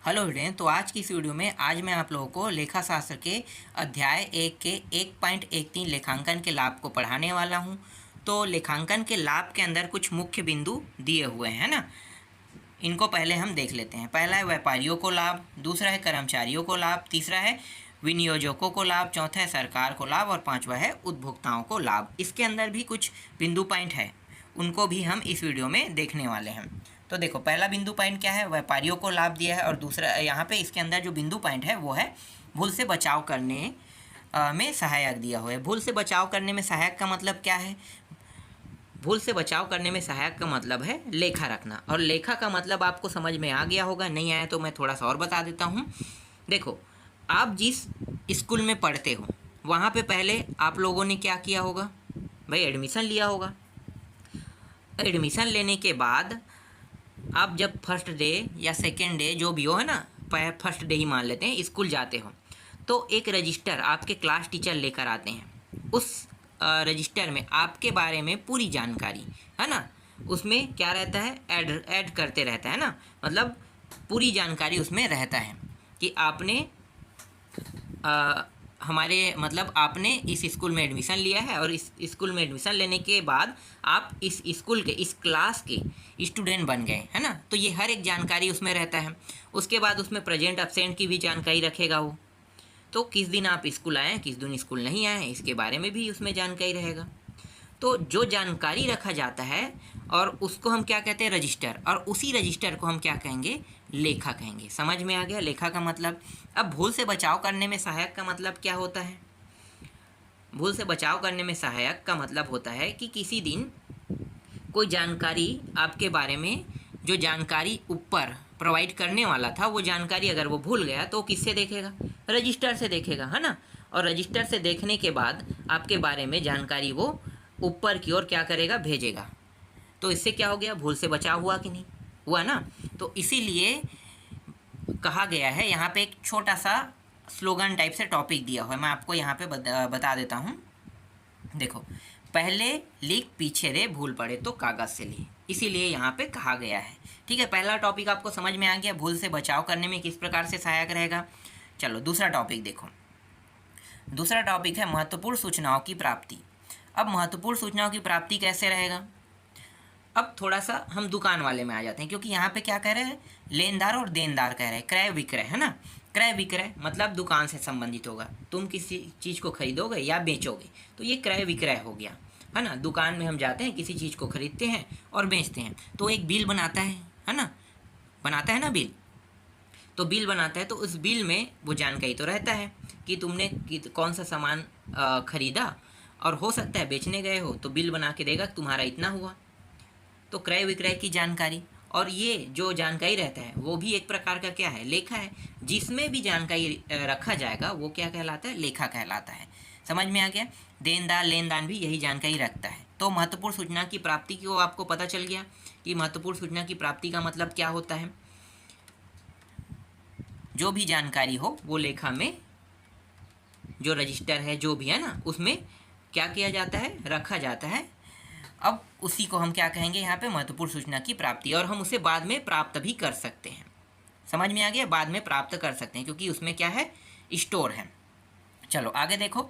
Hello student. तो आज की इस वीडियो में आज मैं आप लोगों को लेखा शास्त्र के अध्याय 1 के 1.13 लेखांकन के लाभ को पढ़ाने वाला हूं। तो लेखांकन के लाभ के अंदर कुछ मुख्य बिंदु दिए हुए हैं ना, इनको पहले हम देख लेते हैं। पहला है व्यापारियों को लाभ, दूसरा है कर्मचारियों को लाभ, तीसरा है विनियोजकों को लाभ, चौथा है सरकार को लाभ और पांचवा है उपभोक्ताओं को लाभ। इसके अंदर भी कुछ बिंदु पॉइंट है, उनको भी हम इस वीडियो में देखने वाले हैं। तो देखो, पहला बिंदु पॉइंट क्या है, व्यापारियों को लाभ दिया है। और दूसरा यहाँ पे इसके अंदर जो बिंदु पॉइंट है वो है भूल से बचाव करने में सहायक दिया हुआ है। भूल से बचाव करने में सहायक का मतलब क्या है? भूल से बचाव करने में सहायक का मतलब है लेखा रखना। और लेखा का मतलब आपको समझ में आ गया होगा, नहीं आया तो मैं थोड़ा सा और बता देता हूँ। देखो, आप जिस स्कूल में पढ़ते हो वहाँ पे पहले आप लोगों ने क्या किया होगा भाई? एडमिशन लिया होगा। एडमिशन लेने के बाद आप जब फर्स्ट डे या सेकेंड डे जो भी हो, है ना, फर्स्ट डे ही मान लेते हैं, स्कूल जाते हो तो एक रजिस्टर आपके क्लास टीचर लेकर आते हैं। उस रजिस्टर में आपके बारे में पूरी जानकारी, है ना, उसमें क्या रहता है, ऐड करते रहता है ना, मतलब पूरी जानकारी उसमें रहता है कि आपने हमारे मतलब आपने इस स्कूल में एडमिशन लिया है और इस स्कूल में एडमिशन लेने के बाद आप इस स्कूल के इस क्लास के स्टूडेंट बन गए, है ना। तो ये हर एक जानकारी उसमें रहता है। उसके बाद उसमें प्रेजेंट एब्सेंट की भी जानकारी रखेगा वो। तो किस दिन आप स्कूल आए हैं, किस दिन स्कूल नहीं आए हैं, इसके बारे में भी उसमें जानकारी रहेगा। तो जो जानकारी रखा जाता है और उसको हम क्या कहते हैं, रजिस्टर। और उसी रजिस्टर को हम क्या कहेंगे, लेखा कहेंगे। समझ में आ गया लेखा का मतलब। अब भूल से बचाव करने में सहायक का मतलब क्या होता है? भूल से बचाव करने में सहायक का मतलब होता है कि किसी दिन कोई जानकारी आपके बारे में, जो जानकारी ऊपर प्रोवाइड करने वाला था, वो जानकारी अगर वो भूल गया तो किससे देखेगा? रजिस्टर से देखेगा, है ना। और रजिस्टर से देखने के बाद आपके बारे में जानकारी वो ऊपर की ओर क्या करेगा, भेजेगा। तो इससे क्या हो गया, भूल से बचाव हुआ कि नहीं हुआ ना। तो इसीलिए कहा गया है, यहाँ पे एक छोटा सा स्लोगन टाइप से टॉपिक दिया हुआ है, मैं आपको यहाँ पे बता देता हूँ। देखो, पहले लिख पीछे रे, भूल पड़े तो कागज से ले, इसीलिए यहाँ पे कहा गया है। ठीक है, पहला टॉपिक आपको समझ में आ गया, भूल से बचाव करने में किस प्रकार से सहायक रहेगा। चलो दूसरा टॉपिक देखो। दूसरा टॉपिक है महत्वपूर्ण सूचनाओं की प्राप्ति। अब महत्वपूर्ण सूचनाओं की प्राप्ति कैसे रहेगा? अब थोड़ा सा हम दुकान वाले में आ जाते हैं, क्योंकि यहाँ पे क्या कह रहे हैं, लेनदार और देनदार कह रहे हैं, क्रय विक्रय, है ना। क्रय विक्रय मतलब दुकान से संबंधित होगा। तुम किसी चीज़ को खरीदोगे या बेचोगे तो ये क्रय विक्रय हो गया, है ना। दुकान में हम जाते हैं, किसी चीज़ को खरीदते हैं और बेचते हैं, तो एक बिल बनाता है ना, बनाता है ना बिल। तो बिल बनाता है तो उस बिल में वो जानकारी तो रहता है कि तुमने कौन सा सामान खरीदा, और हो सकता है बेचने गए हो तो बिल बना के देगा तुम्हारा इतना हुआ। तो क्रय विक्रय की जानकारी, और ये जो जानकारी रहता है वो भी एक प्रकार का क्या है, लेखा है। जिसमें भी जानकारी रखा जाएगा वो क्या कहलाता है, लेखा कहलाता है। समझ में आ गया। देनदार लेनदार भी यही जानकारी रखता है। तो महत्वपूर्ण सूचना की प्राप्ति को आपको पता चल गया कि महत्वपूर्ण सूचना की प्राप्ति का मतलब क्या होता है। जो भी जानकारी हो वो लेखा में, जो रजिस्टर है जो भी है ना, उसमें क्या किया जाता है, रखा जाता है। अब उसी को हम क्या कहेंगे यहाँ पे, महत्वपूर्ण सूचना की प्राप्ति। और हम उसे बाद में प्राप्त भी कर सकते हैं। समझ में आ गया, बाद में प्राप्त कर सकते हैं क्योंकि उसमें क्या है, स्टोर है। चलो आगे देखो,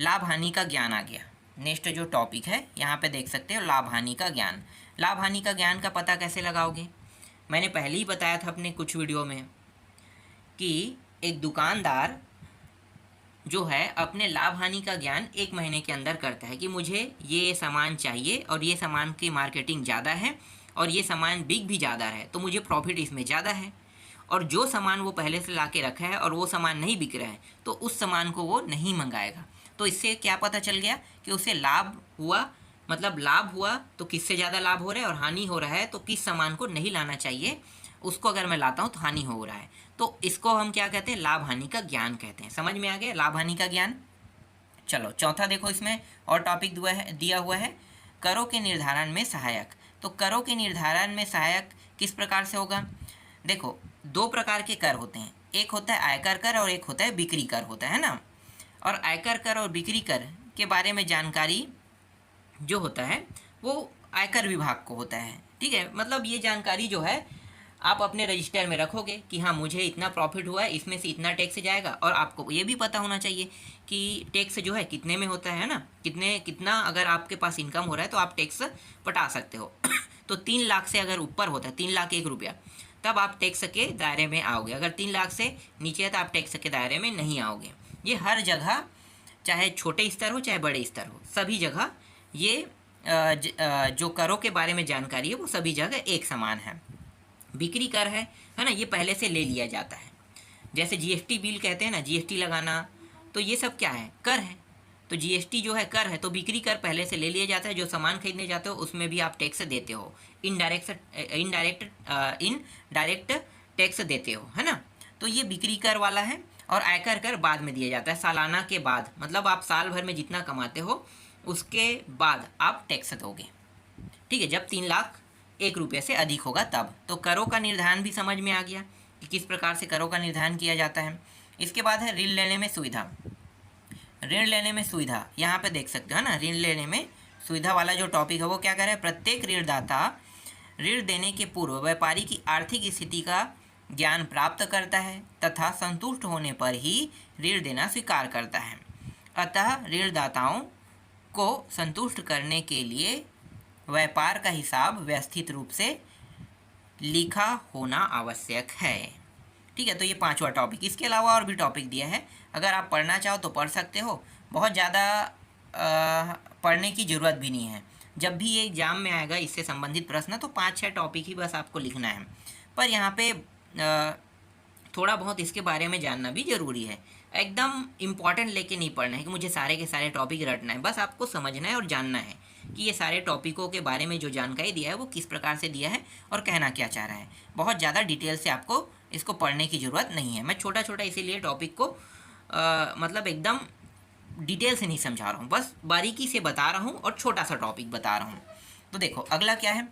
लाभ हानि का ज्ञान आ गया। नेक्स्ट जो टॉपिक है यहाँ पे देख सकते हो, लाभ हानि का ज्ञान। लाभ हानि का ज्ञान का पता कैसे लगाओगे? मैंने पहले ही बताया था अपने कुछ वीडियो में कि एक दुकानदार जो है अपने लाभ हानि का ज्ञान 1 महीने के अंदर करता है कि मुझे ये सामान चाहिए और ये सामान की मार्केटिंग ज़्यादा है और ये सामान बिक भी ज़्यादा है, तो मुझे प्रॉफिट इसमें ज़्यादा है। और जो सामान वो पहले से ला के रखा है और वो सामान नहीं बिक रहा है तो उस सामान को वो नहीं मंगाएगा। तो इससे क्या पता चल गया कि उसे लाभ हुआ, मतलब लाभ हुआ तो किससे ज़्यादा लाभ हो रहा है, और हानि हो रहा है तो किस सामान को नहीं लाना चाहिए, उसको अगर मैं लाता हूँ तो हानि हो रहा है। तो इसको हम क्या कहते हैं, लाभ हानि का ज्ञान कहते हैं। समझ में आ गया लाभ हानि का ज्ञान। चलो चौथा देखो, इसमें और टॉपिक दिया हुआ है, करों के निर्धारण में सहायक। तो करों के निर्धारण में सहायक किस प्रकार से होगा? देखो, 2 प्रकार के कर होते हैं, एक होता है आयकर कर और एक होता है बिक्री कर होता है ना। और आयकर कर और बिक्री कर के बारे में जानकारी जो होता है वो आयकर विभाग को होता है। ठीक है, मतलब ये जानकारी जो है आप अपने रजिस्टर में रखोगे कि हाँ मुझे इतना प्रॉफिट हुआ है, इसमें से इतना टैक्स जाएगा, और आपको ये भी पता होना चाहिए कि टैक्स जो है कितने में होता है ना, कितना अगर आपके पास इनकम हो रहा है तो आप टैक्स पटा सकते हो। तो 3 लाख से अगर ऊपर होता है, 3,01,000, तब आप टैक्स के दायरे में आओगे। अगर 3 लाख से नीचे है तो आप टैक्स के दायरे में नहीं आओगे। ये हर जगह, चाहे छोटे स्तर हो चाहे बड़े स्तर हो, सभी जगह ये जो करों के बारे में जानकारी है वो सभी जगह एक समान है। बिक्री कर है ना, ये पहले से ले लिया जाता है। जैसे जीएसटी बिल कहते हैं ना, जीएसटी लगाना, तो ये सब क्या है, कर है। तो जीएसटी जो है कर है, तो बिक्री कर पहले से ले लिया जाता है। जो सामान खरीदने जाते हो उसमें भी आप टैक्स देते हो, इनडायरेक्ट टैक्स देते हो, है ना। तो ये बिक्री कर वाला है। और आयकर कर बाद में दिया जाता है, सालाना के बाद, मतलब आप साल भर में जितना कमाते हो उसके बाद आप टैक्स दोगे। ठीक है, जब 3,01,000 से अधिक होगा तब। तो करों का निर्धारण भी समझ में आ गया कि किस प्रकार से करों का निर्धारण किया जाता है। इसके बाद है ऋण लेने में सुविधा। ऋण लेने में सुविधा, यहाँ पे देख सकते हो ना, ऋण लेने में सुविधा वाला जो टॉपिक है वो क्या कर रहा है, प्रत्येक ऋणदाता ऋण देने के पूर्व व्यापारी की आर्थिक स्थिति का ज्ञान प्राप्त करता है तथा संतुष्ट होने पर ही ऋण देना स्वीकार करता है। अतः ऋणदाताओं को संतुष्ट करने के लिए व्यापार का हिसाब व्यवस्थित रूप से लिखा होना आवश्यक है। ठीक है, तो ये 5वां टॉपिक। इसके अलावा और भी टॉपिक दिया है, अगर आप पढ़ना चाहो तो पढ़ सकते हो। बहुत ज़्यादा पढ़ने की ज़रूरत भी नहीं है। जब भी ये एग्ज़ाम में आएगा इससे संबंधित प्रश्न तो 5-6 टॉपिक ही बस आपको लिखना है। पर यहाँ पे थोड़ा बहुत इसके बारे में जानना भी ज़रूरी है। एकदम इम्पॉर्टेंट लेके नहीं पढ़ना है कि मुझे सारे के सारे टॉपिक रटना है, बस आपको समझना है और जानना है कि ये सारे टॉपिकों के बारे में जो जानकारी दिया है वो किस प्रकार से दिया है और कहना क्या चाह रहा है। बहुत ज़्यादा डिटेल से आपको इसको पढ़ने की ज़रूरत नहीं है। मैं छोटा छोटा इसीलिए टॉपिक को मतलब एकदम डिटेल से नहीं समझा रहा हूँ, बस बारीकी से बता रहा हूँ और छोटा सा टॉपिक बता रहा हूँ। तो देखो अगला क्या है,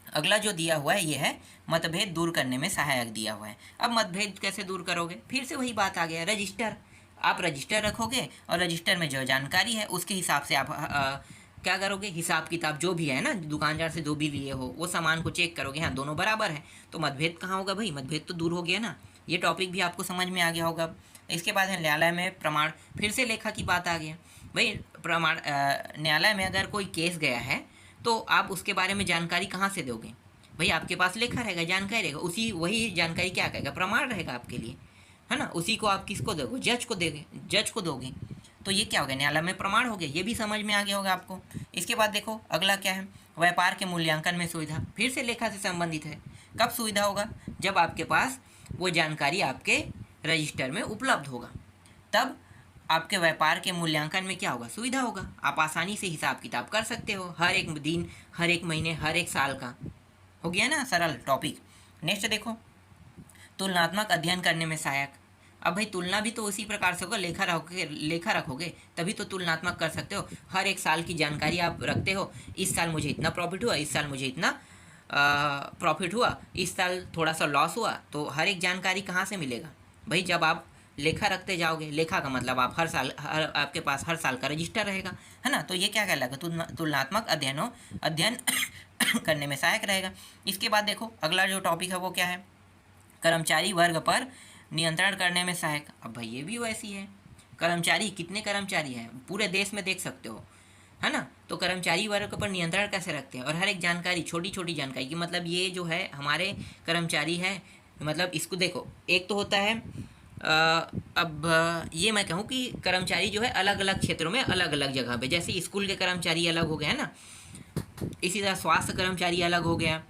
अगला जो दिया हुआ है ये है मतभेद दूर करने में सहायक दिया हुआ है। अब मतभेद कैसे दूर करोगे, फिर से वही बात आ गया, रजिस्टर। आप रजिस्टर रखोगे और रजिस्टर में जो जानकारी है उसके हिसाब से आप क्या करोगे, हिसाब किताब जो भी है ना, दुकानदार से जो भी लिए हो वो सामान को चेक करोगे, हाँ दोनों बराबर है, तो मतभेद कहाँ होगा भाई, मतभेद तो दूर हो गया ना। ये टॉपिक भी आपको समझ में आ गया होगा। इसके बाद है न्यायालय में प्रमाण, फिर से लेखा की बात आ गया भाई। प्रमाण, न्यायालय में अगर कोई केस गया है तो आप उसके बारे में जानकारी कहाँ से दोगे भाई, आपके पास लेखा रहेगा, जानकारी रहेगा, उसी वही जानकारी क्या कहेगा, प्रमाण रहेगा आपके लिए, है ना। उसी को आप किसको दोगे, जज को दोगे, जज को दोगे। तो ये क्या हो गया, न्यायालय में प्रमाण हो गया, ये भी समझ में आ गया होगा आपको। इसके बाद देखो अगला क्या है, व्यापार के मूल्यांकन में सुविधा, फिर से लेखा से संबंधित है। कब सुविधा होगा, जब आपके पास वो जानकारी आपके रजिस्टर में उपलब्ध होगा, तब आपके व्यापार के मूल्यांकन में क्या होगा, सुविधा होगा। आप आसानी से हिसाब किताब कर सकते हो, हर एक दिन, हर एक महीने, हर एक साल का। हो गया ना सरल टॉपिक। नेक्स्ट देखो, तुलनात्मक अध्ययन करने में सहायक। अब भाई तुलना भी तो उसी प्रकार से होगा, लेखा रखोगे तभी तो तुलनात्मक कर सकते हो। हर एक साल की जानकारी आप रखते हो, इस साल मुझे इतना प्रॉफिट हुआ, इस साल मुझे इतना प्रॉफिट हुआ, इस साल थोड़ा सा लॉस हुआ, तो हर एक जानकारी कहाँ से मिलेगा भाई, जब आप लेखा रखते जाओगे। लेखा का मतलब आप हर साल आपके पास हर साल का रजिस्टर रहेगा, है ना। तो ये क्या कहलाएगा, तुलनात्मक अध्ययन करने में सहायक रहेगा। इसके बाद देखो अगला जो टॉपिक है वो क्या है, कर्मचारी वर्ग पर नियंत्रण करने में सहायक। अब भाई ये भी वैसी है, कर्मचारी, कितने कर्मचारी हैं पूरे देश में देख सकते हो, है ना। तो कर्मचारी वर्ग पर नियंत्रण कैसे रखते हैं, और हर एक जानकारी, छोटी छोटी जानकारी की, मतलब ये जो है हमारे कर्मचारी है, मतलब इसको देखो, एक तो होता है अब ये मैं कहूँ कि कर्मचारी जो है अलग अलग क्षेत्रों में, अलग अलग जगह पे, जैसे स्कूल के कर्मचारी अलग हो गए, है ना, इसी तरह स्वास्थ्य कर्मचारी अलग हो गया,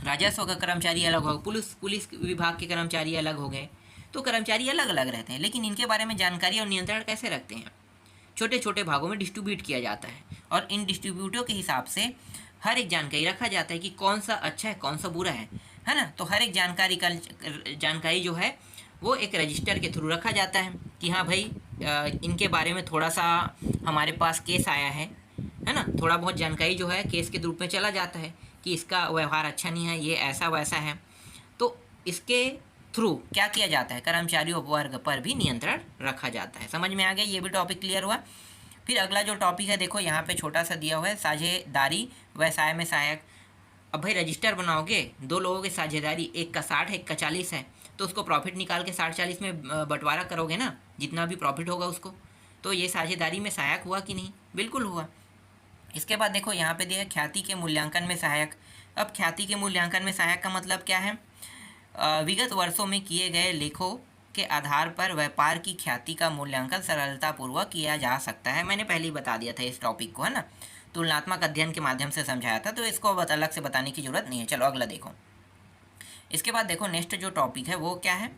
राजस्व का कर्मचारी अलग हो गया, पुलिस विभाग के कर्मचारी अलग हो गए। तो कर्मचारी अलग अलग रहते हैं, लेकिन इनके बारे में जानकारी और नियंत्रण कैसे रखते हैं, छोटे छोटे भागों में डिस्ट्रीब्यूट किया जाता है, और इन डिस्ट्रीब्यूटों के हिसाब से हर एक जानकारी रखा जाता है कि कौन सा अच्छा है, कौन सा बुरा है ना। तो हर एक जानकारी जो है वो एक रजिस्टर के थ्रू रखा जाता है कि हाँ भाई इनके बारे में थोड़ा सा हमारे पास केस आया है ना, थोड़ा बहुत जानकारी जो है केस के रूप में चला जाता है कि इसका व्यवहार अच्छा नहीं है, ये ऐसा वैसा है। तो इसके थ्रू क्या किया जाता है, कर्मचारियों वर्ग पर भी नियंत्रण रखा जाता है। समझ में आ गया, ये भी टॉपिक क्लियर हुआ। फिर अगला जो टॉपिक है देखो यहाँ पे छोटा सा दिया हुआ है, साझेदारी व्यवसाय में सहायक। अब भाई रजिस्टर बनाओगे, दो लोगों की साझेदारी, एक का 60 है एक का 40 है, तो उसको प्रॉफिट निकाल के 60-40 में बंटवारा करोगे ना, जितना भी प्रॉफिट होगा उसको। तो ये साझेदारी में सहायक हुआ कि नहीं? बिल्कुल हुआ। इसके बाद देखो यहाँ पे दिया है ख्याति के मूल्यांकन में सहायक। अब ख्याति के मूल्यांकन में सहायक का मतलब क्या है? विगत वर्षों में किए गए लेखों के आधार पर व्यापार की ख्याति का मूल्यांकन सरलतापूर्वक किया जा सकता है। मैंने पहले ही बता दिया था इस टॉपिक को, है ना, तुलनात्मक अध्ययन के माध्यम से समझाया था, तो इसको अब अलग से बताने की जरूरत नहीं है। चलो अगला देखो। इसके बाद देखो नेक्स्ट जो टॉपिक है वो क्या है?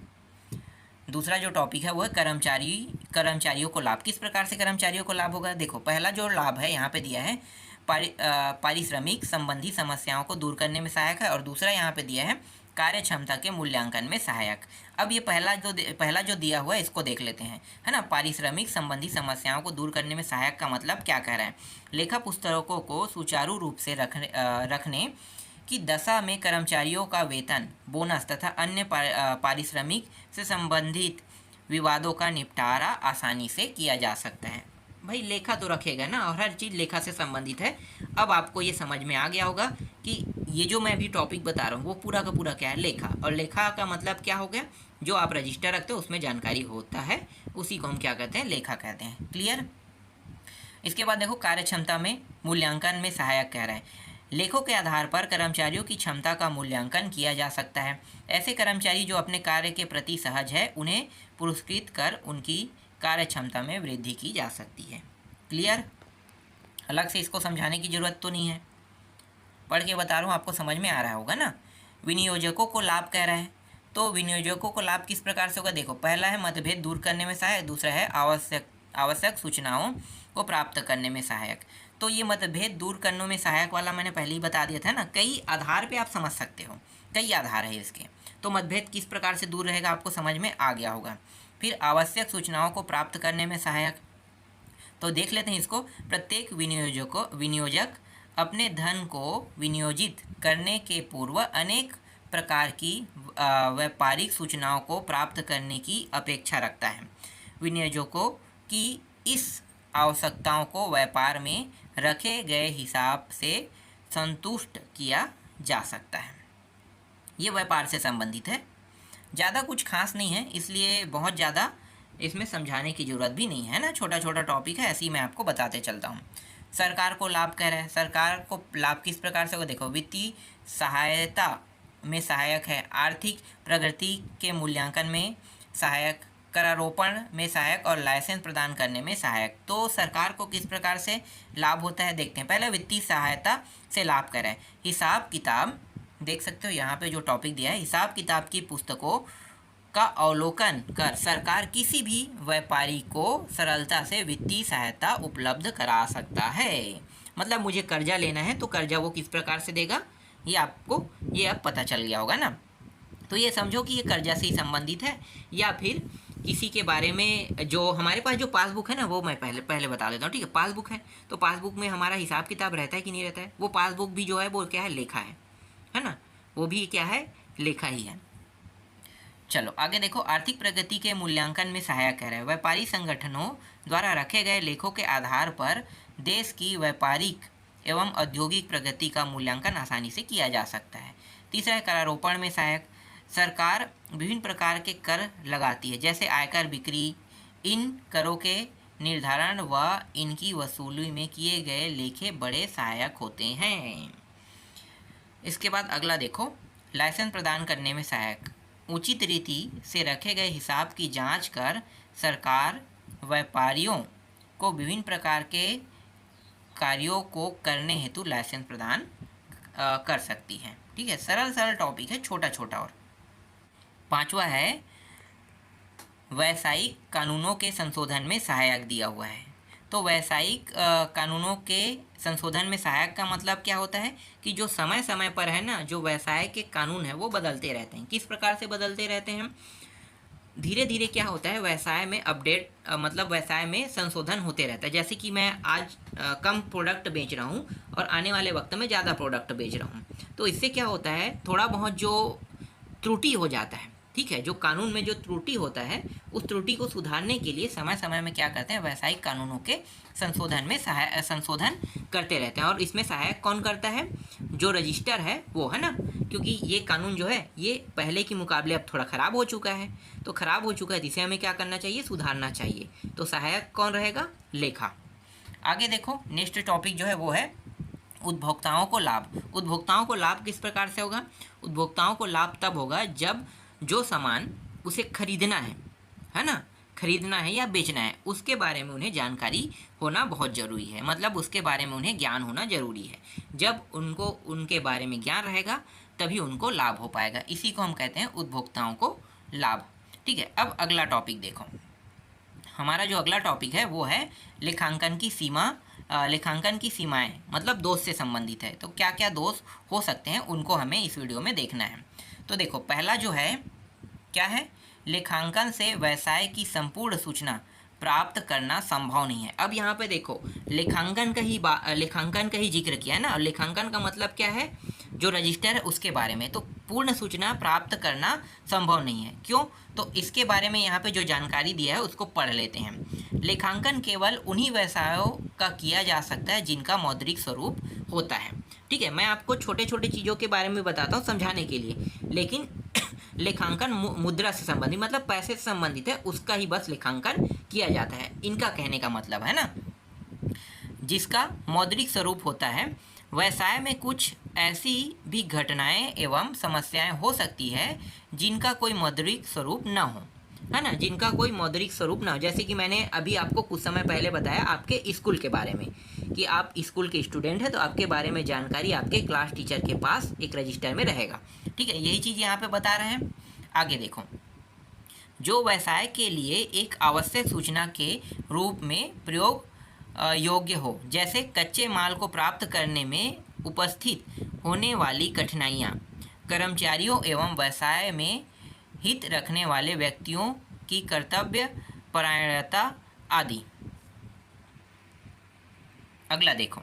दूसरा जो टॉपिक है वो है कर्मचारियों को लाभ। किस प्रकार से कर्मचारियों को लाभ होगा? देखो पहला जो लाभ है यहाँ पे दिया है पारिश्रमिक संबंधी समस्याओं को दूर करने में सहायक है, और दूसरा यहाँ पे दिया है कार्य क्षमता के मूल्यांकन में सहायक। अब ये पहला जो दिया हुआ है इसको देख लेते हैं, है ना। पारिश्रमिक संबंधी समस्याओं को दूर करने में सहायक का मतलब क्या कह रहा है? लेखा पुस्तकों को सुचारू रूप से रखने की दशा में कर्मचारियों का वेतन, बोनस तथा अन्य पारिश्रमिक से संबंधित विवादों का निपटारा आसानी से किया जा सकता है। भाई लेखा तो रखेगा ना, और हर चीज़ लेखा से संबंधित है। अब आपको ये समझ में आ गया होगा कि ये जो मैं अभी टॉपिक बता रहा हूँ वो पूरा का पूरा क्या है? लेखा। और लेखा का मतलब क्या हो गया? जो आप रजिस्टर रखते हो उसमें जानकारी होता है, उसी को हम क्या कहते हैं? लेखा कहते हैं। क्लियर? इसके बाद देखो कार्य क्षमता में मूल्यांकन में सहायक कह रहे हैं, लेखों के आधार पर कर्मचारियों की क्षमता का मूल्यांकन किया जा सकता है। ऐसे कर्मचारी जो अपने कार्य के प्रति सहज है, उन्हें पुरस्कृत कर उनकी कार्य क्षमता में वृद्धि की जा सकती है। क्लियर? अलग से इसको समझाने की जरूरत तो नहीं है, पढ़ के बता रहा हूँ, आपको समझ में आ रहा होगा ना। विनियोजकों को लाभ कह रहा है, तो विनियोजकों को लाभ किस प्रकार से होगा? देखो पहला है मतभेद दूर करने में सहायक, दूसरा है आवश्यक सूचनाओं को प्राप्त करने में सहायक। तो ये मतभेद दूर करने में सहायक वाला मैंने पहले ही बता दिया था ना, कई आधार पे आप समझ सकते हो, कई आधार है इसके। तो मतभेद किस प्रकार से दूर रहेगा आपको समझ में आ गया होगा। फिर आवश्यक सूचनाओं को प्राप्त करने में सहायक, तो देख लेते हैं इसको। प्रत्येक विनियोजक अपने धन को विनियोजित करने के पूर्व अनेक प्रकार की व्यापारिक सूचनाओं को प्राप्त करने की अपेक्षा रखता है। विनियोजकों की इस आवश्यकताओं को व्यापार में रखे गए हिसाब से संतुष्ट किया जा सकता है। ये व्यापार से संबंधित है, ज़्यादा कुछ खास नहीं है, इसलिए बहुत ज़्यादा इसमें समझाने की ज़रूरत भी नहीं है ना, छोटा छोटा टॉपिक है, ऐसे ही मैं आपको बताते चलता हूँ। सरकार को लाभ कह रहा है, सरकार को लाभ किस प्रकार से होगा? देखो वित्तीय सहायता में सहायक है, आर्थिक प्रगति के मूल्यांकन में सहायक, करारोपण में सहायक और लाइसेंस प्रदान करने में सहायक। तो सरकार को किस प्रकार से लाभ होता है देखते हैं। पहले वित्तीय सहायता से लाभ कर रहा है, हिसाब किताब देख सकते हो यहाँ पे जो टॉपिक दिया है, हिसाब किताब की पुस्तकों का अवलोकन कर सरकार किसी भी व्यापारी को सरलता से वित्तीय सहायता उपलब्ध करा सकता है। मतलब मुझे कर्जा लेना है तो कर्जा वो किस प्रकार से देगा, ये आपको ये अब पता चल गया होगा ना। तो ये समझो कि ये कर्जा से ही संबंधित है, या फिर किसी के बारे में, जो हमारे पास जो पासबुक है ना, वो मैं पहले बता देता हूँ, ठीक है। पासबुक है तो पासबुक में हमारा हिसाब किताब रहता है कि नहीं रहता है? वो पासबुक भी जो है वो क्या है? लेखा है ना, वो भी क्या है? लेखा ही है। चलो आगे देखो, आर्थिक प्रगति के मूल्यांकन में सहायक कह रहे हैं, व्यापारी संगठनों द्वारा रखे गए लेखों के आधार पर देश की व्यापारिक एवं औद्योगिक प्रगति का मूल्यांकन आसानी से किया जा सकता है। तीसरा है करारोपण में सहायक, सरकार विभिन्न प्रकार के कर लगाती है, जैसे आयकर, बिक्री। इन करों के निर्धारण व इनकी वसूली में किए गए लेखे बड़े सहायक होते हैं। इसके बाद अगला देखो, लाइसेंस प्रदान करने में सहायक, उचित रीति से रखे गए हिसाब की जांच कर सरकार व्यापारियों को विभिन्न प्रकार के कार्यों को करने हेतु लाइसेंस प्रदान कर सकती है। ठीक है, सरल टॉपिक है, छोटा छोटा। और पांचवा है वैसायिक कानूनों के संशोधन में सहायक दिया हुआ है। तो वैसायिक कानूनों के संशोधन में सहायक का मतलब क्या होता है कि जो समय समय पर है ना, जो व्यवसाय के कानून है वो बदलते रहते हैं। किस प्रकार से बदलते रहते हैं? धीरे धीरे क्या होता है, व्यवसाय में अपडेट मतलब व्यवसाय में संशोधन होते रहता है। जैसे कि मैं आज कम प्रोडक्ट बेच रहा हूँ और आने वाले वक्त में ज़्यादा प्रोडक्ट बेच रहा हूँ, तो इससे क्या होता है, थोड़ा बहुत जो त्रुटि हो जाता है, ठीक है, जो कानून में जो त्रुटि होता है उस त्रुटि को सुधारने के लिए समय समय में क्या करते हैं, व्यावसायिक कानूनों के संशोधन में संशोधन करते रहते हैं। और इसमें सहायक कौन करता है, जो रजिस्टर है वो, है ना, क्योंकि ये कानून जो है ये पहले के मुकाबले अब थोड़ा ख़राब हो चुका है, तो ख़राब हो चुका है, जिसे हमें क्या करना चाहिए, सुधारना चाहिए। तो सहायक कौन रहेगा, लेखा। आगे देखो, नेक्स्ट टॉपिक जो है वो है उपभोक्ताओं को लाभ। उपभोक्ताओं को लाभ किस प्रकार से होगा, उपभोक्ताओं को लाभ तब होगा जब जो सामान उसे खरीदना है ना, खरीदना है या बेचना है, उसके बारे में उन्हें जानकारी होना बहुत ज़रूरी है। मतलब उसके बारे में उन्हें ज्ञान होना ज़रूरी है। जब उनको उनके बारे में ज्ञान रहेगा तभी उनको लाभ हो पाएगा। इसी को हम कहते हैं उपभोक्ताओं को लाभ। ठीक है, अब अगला टॉपिक देखो। हमारा जो अगला टॉपिक है वो है लेखांकन की सीमा। लेखांकन की सीमाएं मतलब दोष से संबंधित है। तो क्या क्या दोष हो सकते हैं उनको हमें इस वीडियो में देखना है। तो देखो, पहला जो है क्या है, लेखांकन से व्यवसाय की संपूर्ण सूचना प्राप्त करना संभव नहीं है। अब यहाँ पे देखो, लेखांकन का ही जिक्र किया है ना। लेखांकन का मतलब क्या है, जो रजिस्टर है उसके बारे में। तो पूर्ण सूचना प्राप्त करना संभव नहीं है। क्यों, तो इसके बारे में यहाँ पे जो जानकारी दिया है उसको पढ़ लेते हैं। लेखांकन केवल उन्हीं व्यवसायों का किया जा सकता है जिनका मौद्रिक स्वरूप होता है। ठीक है, मैं आपको छोटे छोटे चीज़ों के बारे में बताता हूँ समझाने के लिए, लेकिन लेखांकन मुद्रा से संबंधित मतलब पैसे से संबंधित है, उसका ही बस लेखांकन किया जाता है। इनका कहने का मतलब है ना, जिसका मौद्रिक स्वरूप होता है। व्यवसाय में कुछ ऐसी भी घटनाएं एवं समस्याएं हो सकती है जिनका कोई मौद्रिक स्वरूप न हो, है ना, जिनका कोई मौद्रिक स्वरूप ना हो। जैसे कि मैंने अभी आपको कुछ समय पहले बताया आपके स्कूल के बारे में, कि आप स्कूल के स्टूडेंट हैं तो आपके बारे में जानकारी आपके क्लास टीचर के पास एक रजिस्टर में रहेगा। ठीक है, यही चीज़ यहाँ पे बता रहे हैं। आगे देखो, जो व्यवसाय के लिए एक आवश्यक सूचना के रूप में प्रयोग योग्य हो, जैसे कच्चे माल को प्राप्त करने में उपस्थित होने वाली कठिनाइयाँ, कर्मचारियों एवं व्यवसाय में हित रखने वाले व्यक्तियों की कर्तव्य परायणता आदि। अगला देखो,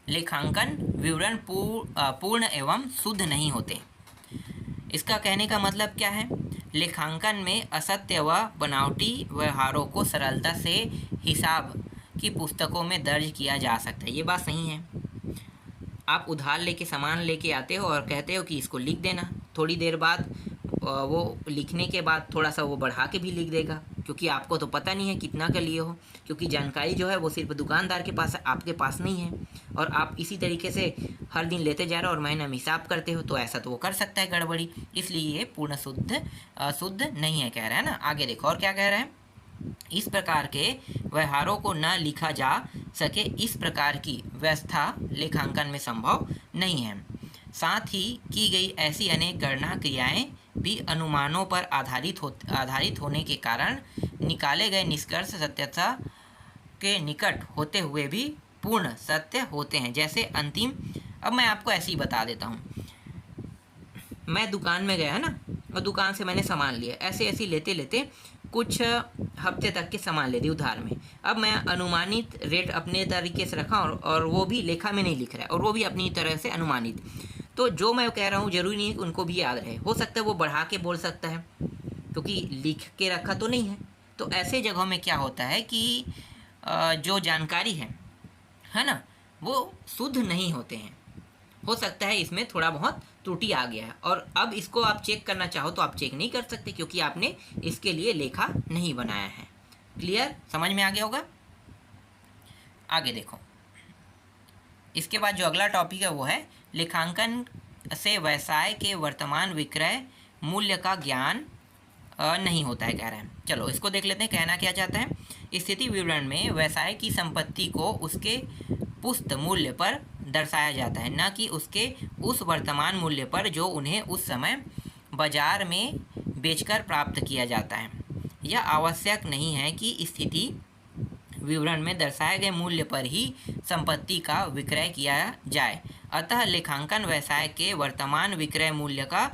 लेखांकन विवरण पूर्ण एवं शुद्ध नहीं होते। इसका कहने का मतलब क्या है, लेखांकन में असत्य व बनावटी व्यवहारों को सरलता से हिसाब की पुस्तकों में दर्ज किया जा सकता है। ये बात सही है। आप उधार लेके सामान लेके आते हो और कहते हो कि इसको लिख देना, थोड़ी देर बाद वो लिखने के बाद थोड़ा सा वो बढ़ा के भी लिख देगा, क्योंकि आपको तो पता नहीं है कितना का लिए हो, क्योंकि जानकारी जो है वो सिर्फ दुकानदार के पास है, आपके पास नहीं है। और आप इसी तरीके से हर दिन लेते जा रहे हो और महीना में हिसाब करते हो, तो ऐसा तो वो कर सकता है गड़बड़ी। इसलिए ये पूर्ण शुद्ध नहीं है, कह रहा है ना। आगे देखो और क्या कह रहे हैं, इस प्रकार के व्यवहारों को न लिखा जा सके, इस प्रकार की व्यवस्था लेखांकन में संभव नहीं है। साथ ही की गई ऐसी अनेक गणना क्रियाएं भी अनुमानों पर आधारित होने के कारण निकाले गए निष्कर्ष सत्यता के निकट होते हुए भी पूर्ण सत्य होते हैं। जैसे अंतिम, अब मैं आपको ऐसे ही बता देता हूँ। मैं दुकान में गया है ना, और दुकान से मैंने सामान लिया, ऐसे ऐसे लेते लेते कुछ हफ्ते तक के सामान ले दी उधार में। अब मैं अनुमानित रेट अपने तरीके से रखा और वो भी लेखा में नहीं लिख रहा है, और वो भी अपनी तरह से अनुमानित। तो जो मैं कह रहा हूँ जरूरी नहीं है कि उनको भी याद रहे, हो सकता है वो बढ़ा के बोल सकता है, क्योंकि लिख के रखा तो नहीं है। तो ऐसे जगहों में क्या होता है कि जो जानकारी है ना, वो शुद्ध नहीं होते हैं। हो सकता है इसमें थोड़ा बहुत त्रुटि आ गया है, और अब इसको आप चेक करना चाहो तो आप चेक नहीं कर सकते, क्योंकि आपने इसके लिए लेखा नहीं बनाया है। क्लियर, समझ में आ गया होगा। आगे देखो, इसके बाद जो अगला टॉपिक है वो है लेखांकन से व्यवसाय के वर्तमान विक्रय मूल्य का ज्ञान नहीं होता है, कह रहे हैं। चलो इसको देख लेते हैं, कहना क्या चाहता है। स्थिति विवरण में व्यवसाय की संपत्ति को उसके पुस्त मूल्य पर दर्शाया जाता है, न कि उसके उस वर्तमान मूल्य पर जो उन्हें उस समय बाजार में बेचकर प्राप्त किया जाता है। यह आवश्यक नहीं है कि स्थिति विवरण में दर्शाए गए मूल्य पर ही संपत्ति का विक्रय किया जाए। अतः लेखांकन व्यवसाय के वर्तमान विक्रय मूल्य का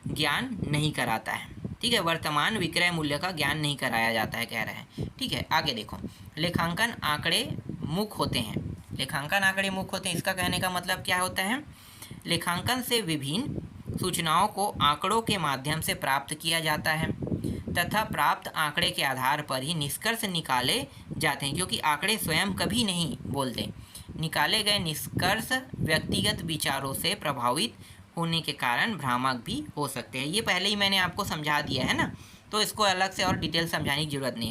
ज्ञान नहीं कराता है। ठीक है, वर्तमान विक्रय मूल्य का ज्ञान नहीं कराया जाता है, कह रहे हैं। ठीक है, आगे देखो, लेखांकन आंकड़े मुख्य होते हैं। लेखांकन आंकड़े मुख्य होते हैं, इसका कहने का मतलब क्या होता है, लेखांकन से विभिन्न सूचनाओं को आंकड़ों के माध्यम से प्राप्त किया जाता है तथा प्राप्त आंकड़े के आधार पर ही निष्कर्ष निकाले जाते हैं, क्योंकि आंकड़े स्वयं कभी नहीं बोलते। निकाले गए निष्कर्ष व्यक्तिगत विचारों से प्रभावित होने के कारण भ्रामक भी हो सकते हैं। ये पहले ही मैंने आपको समझा दिया है ना, तो इसको अलग से और डिटेल समझाने की जरूरत नहीं है।